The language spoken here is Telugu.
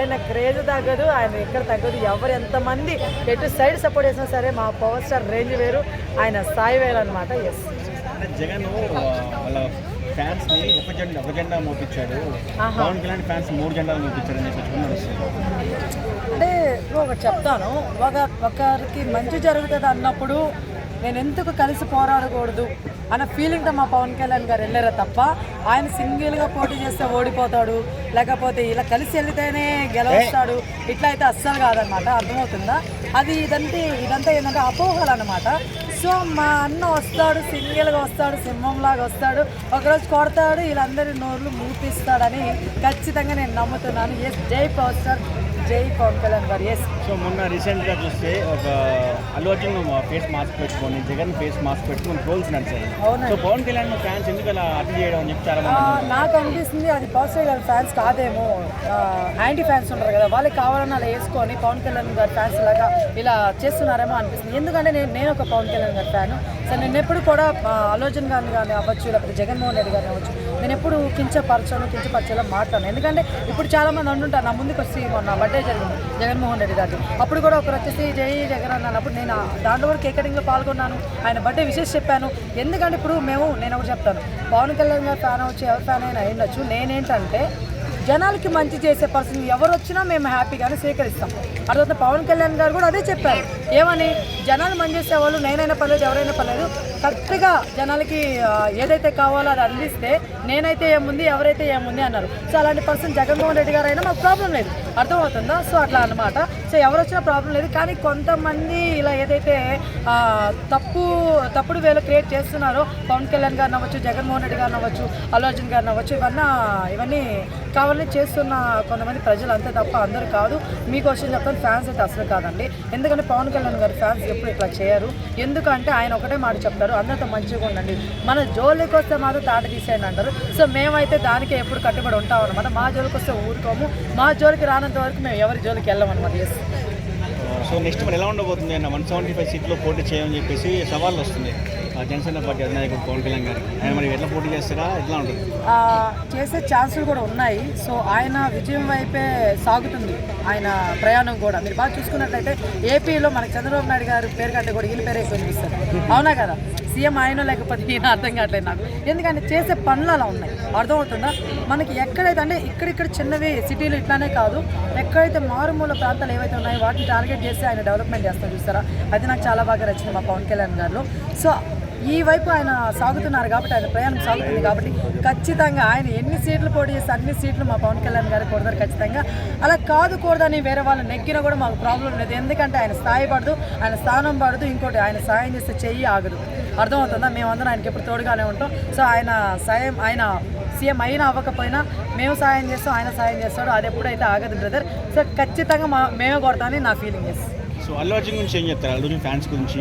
ఆయన క్రేజ్ తగ్గదు, ఆయన ఎక్కడ తగ్గదు. ఎవరు ఎంతమంది ఎటు సైడ్ సపోర్ట్ చేసినా సరే మా పవర్ స్టార్ రేంజ్ వేరు, ఆయన స్థాయి వేరు అనమాట. ఎస్, జగన్ వాళ్ళ ఫ్యాన్స్ ని ఒక జెండా మోపించాడు, పవన్ కళ్యాణ్ ఫ్యాన్స్ 3 జెండాలు మోపించాడు అని అంటే ఒకటి చెప్తాను, ఒకరికి మంచి జరుగుతుంది అన్నప్పుడు నేను ఎందుకు కలిసి పోరాడకూడదు అన్న ఫీలింగ్తో మా పవన్ కళ్యాణ్ గారు వెళ్ళారా తప్ప ఆయన సింగిల్గా పోటీ చేస్తే ఓడిపోతాడు, లేకపోతే ఇలా కలిసి వెళ్తేనే గెలవస్తాడు, ఇట్లా అయితే అస్సలు కాదనమాట. అర్థమవుతుందా? అది ఇదంతా ఏంటంటే అపోహలు అనమాట. సో మా అన్న వస్తాడు, సింగిల్గా వస్తాడు, సింహంలాగా వస్తాడు, ఒకరోజు కొడతాడు, వీళ్ళందరి నోర్లు మూపిస్తాడని ఖచ్చితంగా నేను నమ్ముతున్నాను. ఎస్, జై పవర్ స్టార్, జై పవన్ కళ్యాణ్ గారు. ఎస్. సో మొన్న రీసెంట్గా చూస్తే ఒక అల్లు అర్జున్ ఫేస్ మాస్క్ పెట్టుకొని జగన్ ఫేస్ మాస్క్ పెట్టుకొని ట్రోల్స్ నడిచారు. సో పవన్ కళ్యాణ్ ఫ్యాన్స్ ఎందుకు అలా అటెండ్ చేయడం అని చెప్తారా? నాకు అనిపిస్తుంది అది పవర్ స్టార్ గారి ఫ్యాన్స్ కాదేమో, యాంటీ ఫ్యాన్స్ ఉంటారు కదా, వాళ్ళకి కావాలని అలా వేసుకొని పవన్ కళ్యాణ్ గారి ఫ్యాన్స్ లాగా ఇలా చేస్తున్నారేమో అనిపిస్తుంది. ఎందుకంటే నేను ఒక పవన్ కళ్యాణ్ గారి ఫ్యాను. సో నేను ఎప్పుడు కూడా అల్లు అర్జున్ గారిని కానీ అవ్వచ్చు, లేకపోతే జగన్మోహన్ రెడ్డి గారిని అవ్వచ్చు, నేను ఎప్పుడు కించపరచేలా మాట్లాడను. ఎందుకంటే ఇప్పుడు చాలామంది అంటుంటారు, నా ముందుకు వచ్చి మొన్న బర్త్డే జరిగింది జగన్మోహన్ రెడ్డి గారిది, అప్పుడు కూడా ఒకరు వచ్చేసి జై జగన్ అన్నప్పుడు నేను దాంట్లో కూడా కేక్ కటింగ్లో పాల్గొన్నాను, ఆయన బర్త్డే విషెస్ చెప్పాను. ఎందుకంటే ఇప్పుడు నేను ఒకటి చెప్తాను, పవన్ కళ్యాణ్ గారు ఫ్యాన్ అవ్వచ్చు, ఎవరి ఫ్యాన్ అయినా అయ్యొచ్చు. నేనేంటంటే జనాలకి మంచి చేసే పర్సన్ ఎవరు వచ్చినా మేము హ్యాపీగానే స్వీకరిస్తాం. అర్థం. పవన్ కళ్యాణ్ గారు కూడా అదే చెప్పారు, ఏమని జనాలు మంచి చేసే వాళ్ళు నేనైనా పర్లేదు, ఎవరైనా పర్లేదు, కరెక్ట్గా జనాలకి ఏదైతే కావాలో అది అందిస్తే నేనైతే ఏముంది, ఎవరైతే ఏముంది అన్నారు. సో అలాంటి పర్సన్ జగన్మోహన్ రెడ్డి గారు అయినా మాకు ప్రాబ్లం లేదు. అర్థమవుతుందా? సో అట్లా అనమాట. సో ఎవరు వచ్చినా ప్రాబ్లం లేదు. కానీ కొంతమంది ఇలా ఏదైతే తప్పుడు వేలో క్రియేట్ చేస్తున్నారో, పవన్ కళ్యాణ్ గారిని అవ్వచ్చు, జగన్మోహన్ రెడ్డి గారిని అవ్వచ్చు, అల్లు అర్జున్ గారిని అవ్వచ్చు, ఇవన్నీ కావాలని చేస్తున్న కొంతమంది ప్రజలు, అంతే తప్ప అందరూ కాదు. మీకు వచ్చి చెప్తాను, ఫ్యాన్స్ అయితే అసలు కాదండి. ఎందుకంటే పవన్ కళ్యాణ్ గారి ఫ్యాన్స్ ఎప్పుడు ఇట్లా చేయరు. ఎందుకంటే ఆయన ఒకటే మాట చెప్తారు, అందరితో మంచిగా ఉండండి, మన జోలికి వస్తే మాత్రం తాట తీసేయండి అంటారు. సో మేమైతే దానికే ఎప్పుడు కట్టుబడి ఉంటాం అనమాట. మా జోలికి వస్తే ఊరుకోము, మా జోలికి రానంత వరకు మేము ఎవరి జోలికి వెళ్ళమన్నమాట. ఎస్. సో నెక్స్ట్ మరి ఎలా ఉండబోతుంది అన్న 175 సీట్లో పోటీ చేయమని చెప్పేసి సవాళ్ళు వస్తుంది జనసేన పార్టీ అధినాయకుడు పవన్ కళ్యాణ్ గారికి. ఆయన మరి ఎట్లా పోటీ చేస్తారా, ఎట్లా ఉంటుంది? చేసే ఛాన్సులు కూడా ఉన్నాయి. సో ఆయన విజయం వైపే సాగుతుంది ఆయన ప్రయాణం కూడా. మీరు బాగా చూసుకున్నట్లయితే ఏపీలో మనకి చంద్రబాబు నాయుడు గారు పేరు కంటే కూడా వీళ్ళ పేరే ఎక్కువ వినిపిస్తారు. అవునా కదా? సీఎం ఆయన లేకపోతే నేను అర్థం కావట్లేదు నాకు. ఎందుకంటే చేసే పనులు అలా ఉన్నాయి. అర్థమవుతుందా? మనకి ఎక్కడైతే అంటే ఇక్కడ చిన్నవి సిటీలు ఇట్లానే కాదు, ఎక్కడైతే మారుమూల ప్రాంతాలు ఏవైతే ఉన్నాయో వాటిని టార్గెట్ చేసి ఆయన డెవలప్మెంట్ చేస్తారు. చూస్తారా? అది నాకు చాలా బాగా నచ్చింది మా పవన్ కళ్యాణ్ గారు. సో ఈ వైపు ఆయన సాగుతున్నారు కాబట్టి, ఆయన ప్రయాణం సాగుతుంది కాబట్టి ఖచ్చితంగా ఆయన ఎన్ని సీట్లు పోటీ చేస్తే అన్ని సీట్లు మా పవన్ కళ్యాణ్ గారు కొడతారు ఖచ్చితంగా. అలా కూడదని వేరే వాళ్ళు నెగ్గినా కూడా మాకు ప్రాబ్లం లేదు. ఎందుకంటే ఆయన స్థాయి పడదు, ఆయన స్థానం పడదు, ఇంకోటి ఆయన సాయం చేస్తే చెయ్యి ఆగదు. అర్థమవుతుందా? మేమందరం ఆయనకి ఎప్పుడు తోడుగానే ఉంటాం. సో ఆయన సీఎం అయినా అవ్వకపోయినా మేము సాయం చేస్తాం, ఆయన సాయం చేస్తాడు. అది ఎప్పుడైతే ఆగదు బ్రదర్. సో ఖచ్చితంగా మేమే కొడతామని నా feeling. Yes. So Allu Arjun గురించి ఏం చెప్తారు? అల్లు అర్జున్ ఫ్యాన్స్ గురించి